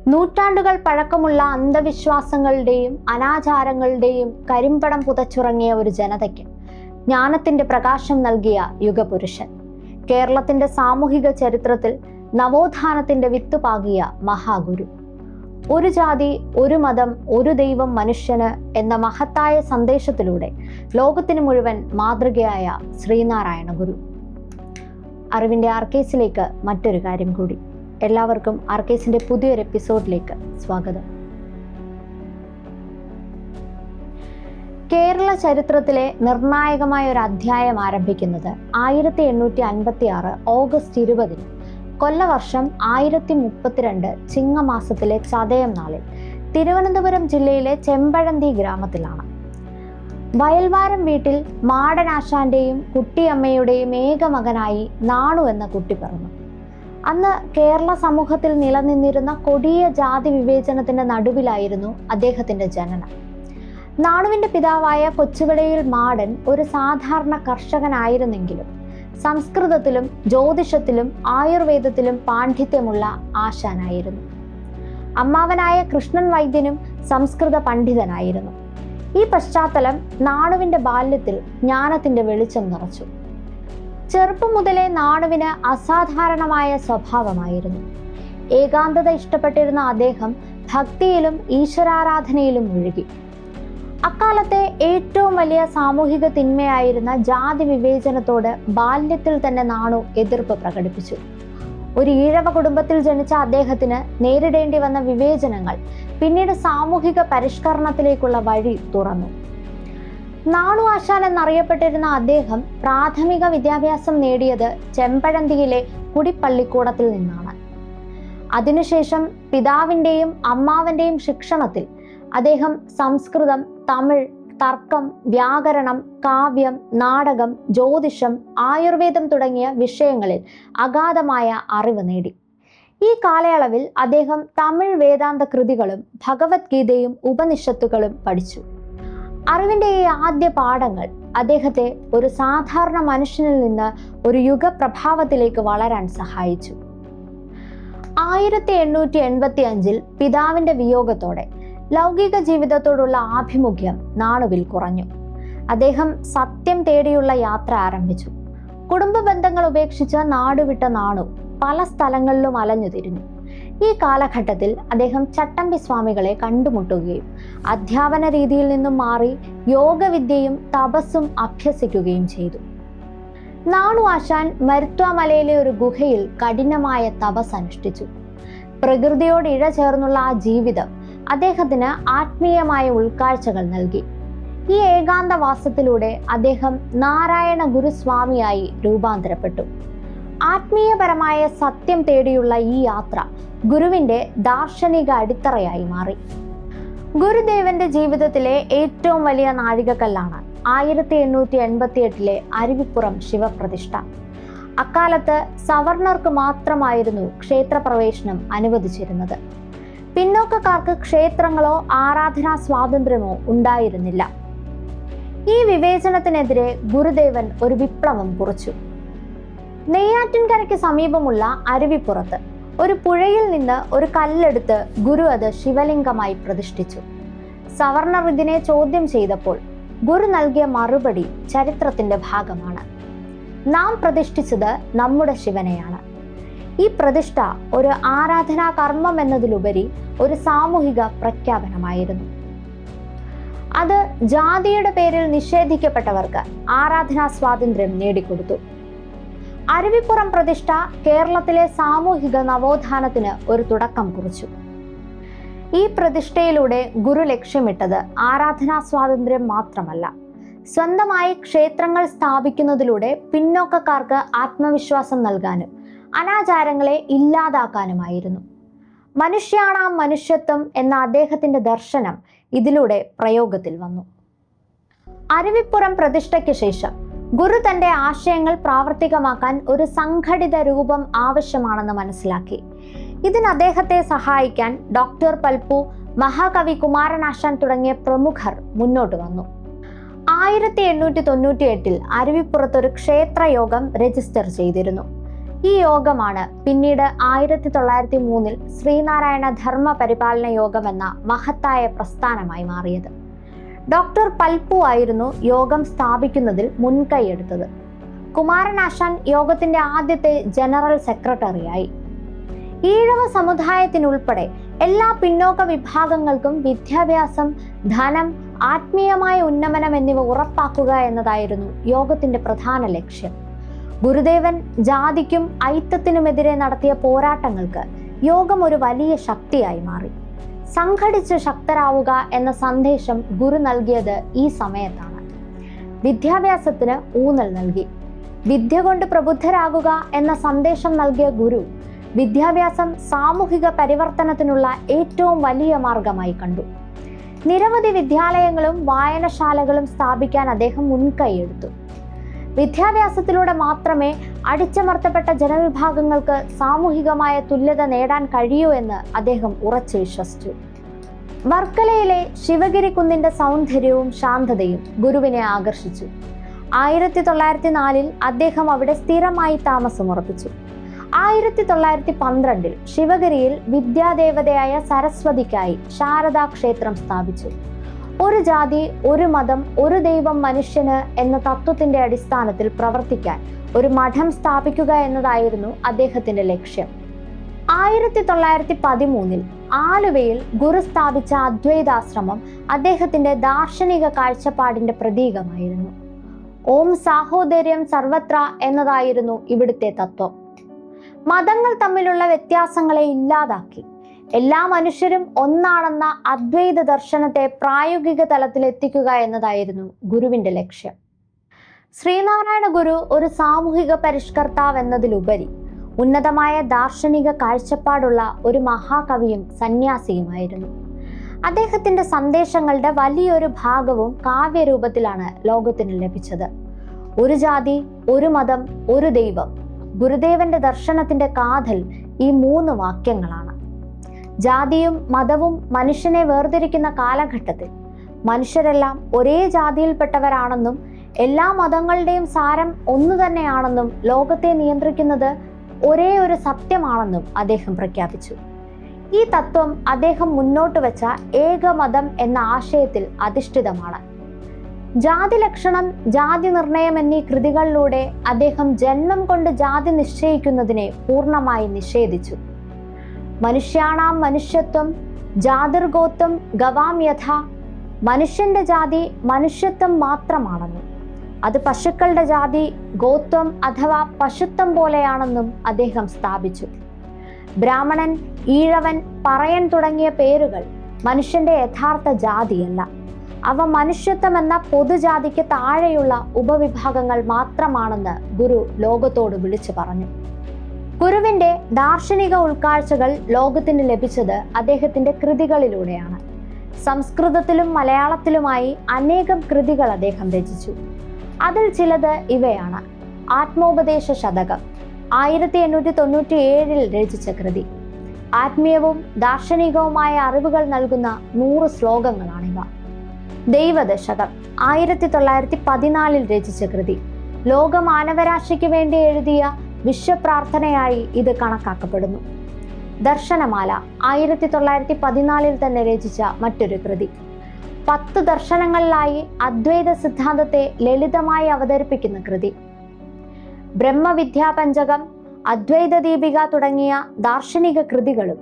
നൂറ്റാണ്ടുകൾ പഴക്കമുള്ള അന്ധവിശ്വാസങ്ങളുടെയും അനാചാരങ്ങളുടെയും കരിമ്പടം പുതച്ചുറങ്ങിയ ഒരു ജനതയ്ക്ക് ജ്ഞാനത്തിന്റെ പ്രകാശം നൽകിയ യുഗപുരുഷൻ, കേരളത്തിന്റെ സാമൂഹിക ചരിത്രത്തിൽ നവോത്ഥാനത്തിന്റെ വിത്തുപാകിയ മഹാഗുരു. ഒരു ജാതി, ഒരു മതം, ഒരു ദൈവം മനുഷ്യന് എന്ന മഹത്തായ സന്ദേശത്തിലൂടെ ലോകത്തിന് മുഴുവൻ മാതൃകയായ ശ്രീനാരായണ ഗുരു. അറിവിന്റെ ആർക്കേസിലേക്ക് മറ്റൊരു കാര്യം കൂടി. എല്ലാവർക്കും ആർക്കേസിന്റെ പുതിയൊരു എപ്പിസോഡിലേക്ക് സ്വാഗതം. കേരള ചരിത്രത്തിലെ നിർണായകമായ ഒരു അധ്യായം ആരംഭിക്കുന്നത് 1856 ഓഗസ്റ്റ് 20 കൊല്ലവർഷം 1032 ചിങ്ങമാസത്തിലെ ചതയം നാളിൽ തിരുവനന്തപുരം ജില്ലയിലെ ചെമ്പഴന്തി ഗ്രാമത്തിലാണ്. വയൽവാരം വീട്ടിൽ മാടനാശാന്റെയും കുട്ടിയമ്മയുടെയും ഏക മകനായി നാണു എന്ന കുട്ടി പിറന്നു. അന്ന് കേരള സമൂഹത്തിൽ നിലനിന്നിരുന്ന കൊടിയ ജാതി വിവേചനത്തിന്റെ നടുവിലായിരുന്നു അദ്ദേഹത്തിന്റെ ജനനം. നാണുവിന്റെ പിതാവായ കൊച്ചുകടയിൽ മാടൻ ഒരു സാധാരണ കർഷകനായിരുന്നെങ്കിലും സംസ്കൃതത്തിലും ജ്യോതിഷത്തിലും ആയുർവേദത്തിലും പാണ്ഡിത്യമുള്ള ആശാനായിരുന്നു. അമ്മാവനായ കൃഷ്ണൻ വൈദ്യനും സംസ്കൃത പണ്ഡിതനായിരുന്നു. ഈ പശ്ചാത്തലം നാണുവിന്റെ ബാല്യത്തിൽ ജ്ഞാനത്തിന്റെ വെളിച്ചം നിറച്ചു. ചെറുപ്പം മുതലേ നാണുവിന് അസാധാരണമായ സ്വഭാവമായിരുന്നു. ഏകാന്തത ഇഷ്ടപ്പെട്ടിരുന്ന അദ്ദേഹം ഭക്തിയിലും ഈശ്വരാരാധനയിലും മുഴുകി. അക്കാലത്തെ ഏറ്റവും വലിയ സാമൂഹിക തിന്മയായിരുന്ന ജാതി വിവേചനത്തോട് ബാല്യത്തിൽ തന്നെ നാണു എതിർപ്പ് പ്രകടിപ്പിച്ചു. ഒരു ഈഴവ കുടുംബത്തിൽ ജനിച്ച അദ്ദേഹത്തിന് നേരിടേണ്ടി വന്ന വിവേചനങ്ങൾ പിന്നീട് സാമൂഹിക പരിഷ്കരണത്തിലേക്കുള്ള വഴി തുറന്നു. നാണു ആശാൻ എന്നറിയപ്പെട്ടിരുന്ന അദ്ദേഹം പ്രാഥമിക വിദ്യാഭ്യാസം നേടിയത് ചെമ്പഴന്തിയിലെ കുടിപ്പള്ളിക്കൂടത്തിൽ നിന്നാണ്. അതിനുശേഷം പിതാവിൻ്റെയും അമ്മാവന്റെയും ശിക്ഷണത്തിൽ അദ്ദേഹം സംസ്കൃതം, തമിഴ്, തർക്കം, വ്യാകരണം, കാവ്യം, നാടകം, ജ്യോതിഷം, ആയുർവേദം തുടങ്ങിയ വിഷയങ്ങളിൽ അഗാധമായ അറിവ് നേടി. ഈ കാലയളവിൽ അദ്ദേഹം തമിഴ് വേദാന്ത കൃതികളും ഭഗവത്ഗീതയും ഉപനിഷത്തുകളും പഠിച്ചു. അറിവിന്റെ ഈ ആദ്യ പാഠങ്ങൾ അദ്ദേഹത്തെ ഒരു സാധാരണ മനുഷ്യനിൽ നിന്ന് ഒരു യുഗപ്രഭാവത്തിലേക്ക് വളരാൻ സഹായിച്ചു. 1885 പിതാവിന്റെ വിയോഗത്തോടെ ലൗകിക ജീവിതത്തോടുള്ള ആഭിമുഖ്യം നാണുവിൽ കുറഞ്ഞു. അദ്ദേഹം സത്യം തേടിയുള്ള യാത്ര ആരംഭിച്ചു. കുടുംബ ബന്ധങ്ങൾ ഉപേക്ഷിച്ച് നാടുവിട്ട നാണു പല സ്ഥലങ്ങളിലും അലഞ്ഞു തിരിഞ്ഞു. ഈ കാലഘട്ടത്തിൽ അദ്ദേഹം ചട്ടമ്പി സ്വാമികളെ കണ്ടുമുട്ടുകയും അധ്യാപന രീതിയിൽ നിന്നും മാറി യോഗവിദ്യയും തപസ്സും അഭ്യസിക്കുകയും ചെയ്തു. നാണു ആശാൻ മരുത്വാമലയിലെ ഒരു ഗുഹയിൽ കഠിനമായ തപസ് അനുഷ്ഠിച്ചു. പ്രകൃതിയോട് ഇഴചേർന്നുള്ള ആ ജീവിതം അദ്ദേഹത്തിന് ആത്മീയമായ ഉൾക്കാഴ്ചകൾ നൽകി. ഈ ഏകാന്തവാസത്തിലൂടെ അദ്ദേഹം നാരായണ ഗുരുസ്വാമിയായി രൂപാന്തരപ്പെട്ടു. ആത്മീയപരമായ സത്യം തേടിയുള്ള ഈ യാത്ര ഗുരുവിന്റെ ദാർശനിക അടിത്തറയായി മാറി. ഗുരുദേവന്റെ ജീവിതത്തിലെ ഏറ്റവും വലിയ നാഴികക്കല്ലാണ് 1888 അരുവിപ്പുറം ശിവപ്രതിഷ്ഠ. അക്കാലത്ത് സവർണർക്ക് മാത്രമായിരുന്നു ക്ഷേത്രപ്രവേശനം അനുവദിച്ചിരുന്നത്. പിന്നോക്കക്കാർക്ക് ക്ഷേത്രങ്ങളോ ആരാധനാ സ്വാതന്ത്ര്യമോ ഉണ്ടായിരുന്നില്ല. ഈ വിവേചനത്തിനെതിരെ ഗുരുദേവൻ ഒരു വിപ്ലവം കുറിച്ചു. നെയ്യാറ്റിൻകരയ്ക്ക് സമീപമുള്ള അരുവിപ്പുറത്ത് ഒരു പുഴയിൽ നിന്ന് ഒരു കല്ലെടുത്ത് ഗുരു അത് ശിവലിംഗമായി പ്രതിഷ്ഠിച്ചു. സവർണർ ഇതിനെ ചോദ്യം ചെയ്തപ്പോൾ ഗുരു നൽകിയ മറുപടി ചരിത്രത്തിന്റെ ഭാഗമാണ്. നാം പ്രതിഷ്ഠിച്ചത് നമ്മുടെ ശിവനെയാണ്. ഈ പ്രതിഷ്ഠ ഒരു ആരാധനാ കർമ്മം എന്നതിലുപരി ഒരു സാമൂഹിക പ്രഖ്യാപനമായിരുന്നു. അത് ജാതിയുടെ പേരിൽ നിഷേധിക്കപ്പെട്ടവർക്ക് ആരാധനാ സ്വാതന്ത്ര്യം നേടിക്കൊടുത്തു. അരുവിപ്പുറം പ്രതിഷ്ഠ കേരളത്തിലെ സാമൂഹിക നവോത്ഥാനത്തിന് ഒരു തുടക്കം കുറിച്ചു. ഈ പ്രതിഷ്ഠയിലൂടെ ഗുരു ലക്ഷ്യമിട്ടത് ആരാധനാ സ്വാതന്ത്ര്യം മാത്രമല്ല, സ്വന്തമായി ക്ഷേത്രങ്ങൾ സ്ഥാപിക്കുന്നതിലൂടെ പിന്നോക്കക്കാർക്ക് ആത്മവിശ്വാസം നൽകാനും അനാചാരങ്ങളെ ഇല്ലാതാക്കാനുമായിരുന്നു. മനുഷ്യാണാം മനുഷ്യത്വം എന്ന അദ്ദേഹത്തിന്റെ ദർശനം ഇതിലൂടെ പ്രയോഗത്തിൽ വന്നു. അരുവിപ്പുറം പ്രതിഷ്ഠയ്ക്ക് ശേഷം ഗുരു തന്റെ ആശയങ്ങൾ പ്രാവർത്തികമാക്കാൻ ഒരു സംഘടിത രൂപം ആവശ്യമാണെന്ന് മനസ്സിലാക്കി. ഇതിന് അദ്ദേഹത്തെ സഹായിക്കാൻ ഡോക്ടർ പൽപ്പു, മഹാകവി കുമാരനാശാൻ തുടങ്ങിയ പ്രമുഖർ മുന്നോട്ട് വന്നു. 1898 അരുവിപ്പുറത്ത് ഒരു ക്ഷേത്രയോഗം രജിസ്റ്റർ ചെയ്തിരുന്നു. ഈ യോഗമാണ് പിന്നീട് 1903 ശ്രീനാരായണ ധർമ്മ പരിപാലന യോഗം എന്ന മഹത്തായ പ്രസ്ഥാനമായി മാറിയത്. ഡോക്ടർ പൽപു ആയിരുന്നു യോഗം സ്ഥാപിക്കുന്നതിൽ മുൻകൈയെടുത്തത്. കുമാരനാശാൻ യോഗത്തിന്റെ ആദ്യത്തെ ജനറൽ സെക്രട്ടറിയായി. ഈഴവ സമുദായത്തിനുൾപ്പെടെ എല്ലാ പിന്നോക്ക വിഭാഗങ്ങൾക്കും വിദ്യാഭ്യാസം, ധനം, ആത്മീയമായ ഉന്നമനം എന്നിവ ഉറപ്പാക്കുക എന്നതായിരുന്നു യോഗത്തിന്റെ പ്രധാന ലക്ഷ്യം. ഗുരുദേവൻ ജാതിക്കും ഐത്തത്തിനുമെതിരെ നടത്തിയ പോരാട്ടങ്ങൾക്ക് യോഗം ഒരു വലിയ ശക്തിയായി മാറി. സംഘടിച്ച് ശക്തരാവുക എന്ന സന്ദേശം ഗുരു നൽകിയത് ഈ സമയത്താണ്. വിദ്യാഭ്യാസത്തിന് ഊന്നൽ നൽകി. വിദ്യ കൊണ്ട് പ്രബുദ്ധരാകുക എന്ന സന്ദേശം നൽകിയ ഗുരു വിദ്യാഭ്യാസം സാമൂഹിക പരിവർത്തനത്തിനുള്ള ഏറ്റവും വലിയ മാർഗമായി കണ്ടു. നിരവധി വിദ്യാലയങ്ങളും വായനശാലകളും സ്ഥാപിക്കാൻ അദ്ദേഹം മുൻകൈയെടുത്തു. വിദ്യാഭ്യാസത്തിലൂടെ മാത്രമേ അടിച്ചമർത്തപ്പെട്ട ജനവിഭാഗങ്ങൾക്ക് സാമൂഹികമായ തുല്യത നേടാൻ കഴിയൂ എന്ന് അദ്ദേഹം ഉറച്ചു വിശ്വസിച്ചു. വർക്കലയിലെ ശിവഗിരി കുന്നിന്റെ സൗന്ദര്യവും ശാന്തതയും ഗുരുവിനെ ആകർഷിച്ചു. 1904 അദ്ദേഹം അവിടെ സ്ഥിരമായി താമസമുറപ്പിച്ചു. 1912 ശിവഗിരിയിൽ വിദ്യാദേവതയായ സരസ്വതിക്കായി ശാരദാ ക്ഷേത്രം സ്ഥാപിച്ചു. ഒരു ജാതി, ഒരു മതം, ഒരു ദൈവം മനുഷ്യന് എന്ന തത്വത്തിന്റെ അടിസ്ഥാനത്തിൽ പ്രവർത്തിക്കാൻ ഒരു മഠം സ്ഥാപിക്കുക എന്നതായിരുന്നു അദ്ദേഹത്തിന്റെ ലക്ഷ്യം. 1913 ആലുവയിൽ ഗുരു സ്ഥാപിച്ച അദ്വൈതാശ്രമം അദ്ദേഹത്തിന്റെ ദാർശനിക കാഴ്ചപ്പാടിന്റെ പ്രതീകമായിരുന്നു. ഓം സാഹോദര്യം സർവത്ര എന്നതായിരുന്നു ഇവിടുത്തെ തത്വം. മതങ്ങൾ തമ്മിലുള്ള വ്യത്യാസങ്ങളെ ഇല്ലാതാക്കി എല്ലാ മനുഷ്യരും ഒന്നാണെന്ന അദ്വൈത ദർശനത്തെ പ്രായോഗിക തലത്തിൽ എത്തിക്കുക എന്നതായിരുന്നു ഗുരുവിന്റെ ലക്ഷ്യം. ശ്രീനാരായണ ഗുരു ഒരു സാമൂഹിക പരിഷ്കർത്താവ് എന്നതിലുപരി ഉന്നതമായ ദാർശനിക കാഴ്ചപ്പാടുള്ള ഒരു മഹാകവിയും സന്യാസിയുമായിരുന്നു. അദ്ദേഹത്തിന്റെ സന്ദേശങ്ങളുടെ വലിയൊരു ഭാഗവും കാവ്യരൂപത്തിലാണ് ലോകത്തിന് ലഭിച്ചത്. ഒരു ജാതി, ഒരു മതം, ഒരു ദൈവം. ഗുരുദേവന്റെ ദർശനത്തിന്റെ കാതൽ ഈ 3 വാക്യങ്ങളാണ്. ജാതിയും മതവും മനുഷ്യനെ വേർതിരിക്കുന്ന കാലഘട്ടത്തിൽ മനുഷ്യരെല്ലാം ഒരേ ജാതിയിൽപ്പെട്ടവരാണെന്നും എല്ലാ മതങ്ങളുടെയും സാരം ഒന്നു തന്നെയാണെന്നും ലോകത്തെ നിയന്ത്രിക്കുന്നത് ഒരേ ഒരു സത്യമാണെന്നും അദ്ദേഹം പ്രഖ്യാപിച്ചു. ഈ തത്വം അദ്ദേഹം മുന്നോട്ട് വെച്ച ഏകമതം എന്ന ആശയത്തിൽ അധിഷ്ഠിതമാണ്. ജാതി ലക്ഷണം, ജാതി നിർണയം എന്നീ കൃതികളിലൂടെ അദ്ദേഹം ജന്മം കൊണ്ട് ജാതി നിശ്ചയിക്കുന്നതിനെ പൂർണ്ണമായി നിഷേധിച്ചു. മനുഷ്യാണാം മനുഷ്യത്വം ജാതിർഗോത്വം ഗവാം യഥ. മനുഷ്യന്റെ ജാതി മനുഷ്യത്വം മാത്രമാണെന്നും അത് പശുക്കളുടെ ജാതി ഗോത്വം അഥവാ പശുത്വം പോലെയാണെന്നും അദ്ദേഹം സ്ഥാപിച്ചു. ബ്രാഹ്മണൻ, ഈഴവൻ, പറയൻ തുടങ്ങിയ പേരുകൾ മനുഷ്യന്റെ യഥാർത്ഥ ജാതിയല്ല. അവ മനുഷ്യത്വം എന്ന പൊതുജാതിക്ക് താഴെയുള്ള ഉപവിഭാഗങ്ങൾ മാത്രമാണെന്ന് ഗുരു ലോകത്തോട് വിളിച്ചു പറഞ്ഞു. ഗുരുവിന്റെ ദാർശനിക ഉൾക്കാഴ്ചകൾ ലോകത്തിന് ലഭിച്ചത് അദ്ദേഹത്തിന്റെ കൃതികളിലൂടെയാണ്. സംസ്കൃതത്തിലും മലയാളത്തിലുമായി അനേകം കൃതികൾ അദ്ദേഹം രചിച്ചു. അതിൽ ചിലത് ഇവയാണ്: ആത്മോപദേശ ശതകം 1897 രചിച്ച കൃതി. ആത്മീയവും ദാർശനികവുമായ അറിവുകൾ നൽകുന്ന 100 ശ്ലോകങ്ങളാണിവ. ദൈവദശകം 1914 രചിച്ച കൃതി. ലോക മാനവരാശിക്ക് വേണ്ടി എഴുതിയ വിശ്വപ്രാർത്ഥനയായി ഇത് കണക്കാക്കപ്പെടുന്നു. ദർശനമാല 1914 തന്നെ രചിച്ച മറ്റൊരു കൃതി. 10 ദർശനങ്ങളിലായി അദ്വൈത സിദ്ധാന്തത്തെ ലളിതമായി അവതരിപ്പിക്കുന്ന കൃതി. ബ്രഹ്മവിദ്യാപഞ്ചകം, അദ്വൈത ദീപിക തുടങ്ങിയ ദാർശനിക കൃതികളും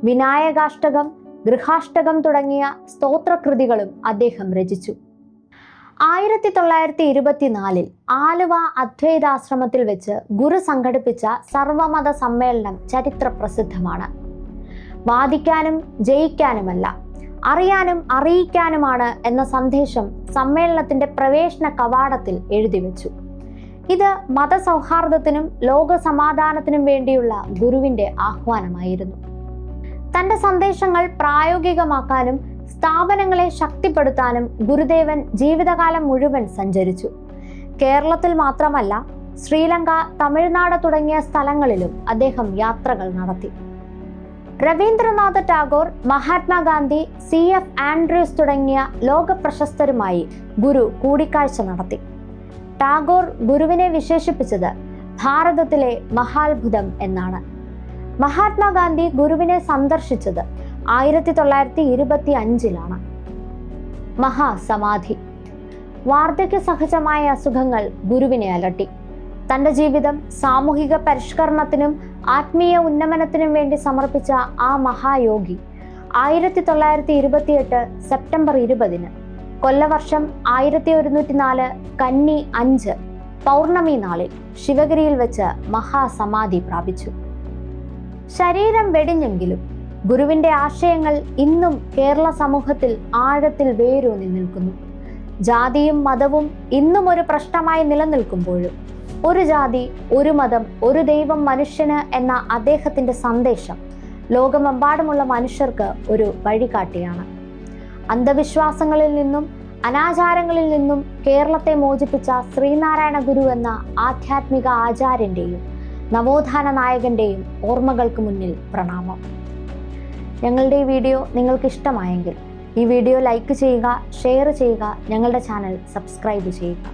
വിനായകാഷ്ടകം, ഗൃഹാഷ്ടകം തുടങ്ങിയ സ്തോത്രകൃതികളും അദ്ദേഹം രചിച്ചു. 1924 ആലുവ അദ്വൈതാശ്രമത്തിൽ വെച്ച് ഗുരു സംഘടിപ്പിച്ച സർവമത സമ്മേളനം ചരിത്ര പ്രസിദ്ധമാണ്. വാദിക്കാനും ജയിക്കാനുമല്ല, അറിയാനും അറിയിക്കാനുമാണ് എന്ന സന്ദേശം സമ്മേളനത്തിന്റെ പ്രവേശന കവാടത്തിൽ എഴുതിവെച്ചു. ഇത് മതസൗഹാർദ്ദത്തിനും ലോക സമാധാനത്തിനും വേണ്ടിയുള്ള ഗുരുവിന്റെ ആഹ്വാനമായിരുന്നു. തന്റെ സന്ദേശങ്ങൾ പ്രായോഗികമാക്കാനും സ്ഥാപനങ്ങളെ ശക്തിപ്പെടുത്താനും ഗുരുദേവൻ ജീവിതകാലം മുഴുവൻ സഞ്ചരിച്ചു. കേരളത്തിൽ മാത്രമല്ല, ശ്രീലങ്ക, തമിഴ്നാട് തുടങ്ങിയ സ്ഥലങ്ങളിലും അദ്ദേഹം യാത്രകൾ നടത്തി. രവീന്ദ്രനാഥ ടാഗോർ, മഹാത്മാഗാന്ധി, CF ആൻഡ്രൂസ് തുടങ്ങിയ ലോക പ്രശസ്തരുമായി ഗുരു കൂടിക്കാഴ്ച നടത്തി. ടാഗോർ ഗുരുവിനെ വിശേഷിപ്പിച്ചത് ഭാരതത്തിലെ മഹാത്ഭുതം എന്നാണ്. മഹാത്മാഗാന്ധി ഗുരുവിനെ സന്ദർശിച്ചത് 1925 മഹാസമാധി. വാർദ്ധക്യ സഹജമായ അസുഖങ്ങൾ ഗുരുവിനെ അലട്ടി. തന്റെ ജീവിതം സാമൂഹിക പരിഷ്കരണത്തിനും ആത്മീയ ഉന്നമനത്തിനും വേണ്ടി സമർപ്പിച്ച ആ മഹായോഗി 1928 സെപ്റ്റംബർ 20 കൊല്ലവർഷം 1104 കന്നി 5 പൗർണമി നാളിൽ ശിവഗിരിയിൽ വെച്ച് മഹാസമാധി പ്രാപിച്ചു. ശരീരം വെടിഞ്ഞെങ്കിലും ഗുരുവിന്റെ ആശയങ്ങൾ ഇന്നും കേരള സമൂഹത്തിൽ ആഴത്തിൽ വേരൂന്നി നിൽക്കുന്നു. ജാതിയും മതവും ഇന്നും ഒരു പ്രശ്നമായി നിലനിൽക്കുമ്പോഴും ഒരു ജാതി, ഒരു മതം, ഒരു ദൈവം മനുഷ്യന് എന്ന അദ്ദേഹത്തിന്റെ സന്ദേശം ലോകമെമ്പാടുമുള്ള മനുഷ്യർക്ക് ഒരു വഴികാട്ടിയാണ്. അന്ധവിശ്വാസങ്ങളിൽ നിന്നും അനാചാരങ്ങളിൽ നിന്നും കേരളത്തെ മോചിപ്പിച്ച ശ്രീനാരായണ ഗുരു എന്ന ആധ്യാത്മിക ആചാര്യന്റെയും നവോത്ഥാന നായകന്റെയും ഓർമ്മകൾക്ക് മുന്നിൽ പ്രണാമം. ഞങ്ങളുടെ ഈ വീഡിയോ നിങ്ങൾക്ക് ഇഷ്ടമായെങ്കിൽ ഈ വീഡിയോ ലൈക്ക് ചെയ്യുക, ഷെയർ ചെയ്യുക, ഞങ്ങളുടെ ചാനൽ സബ്സ്ക്രൈബ് ചെയ്യുക.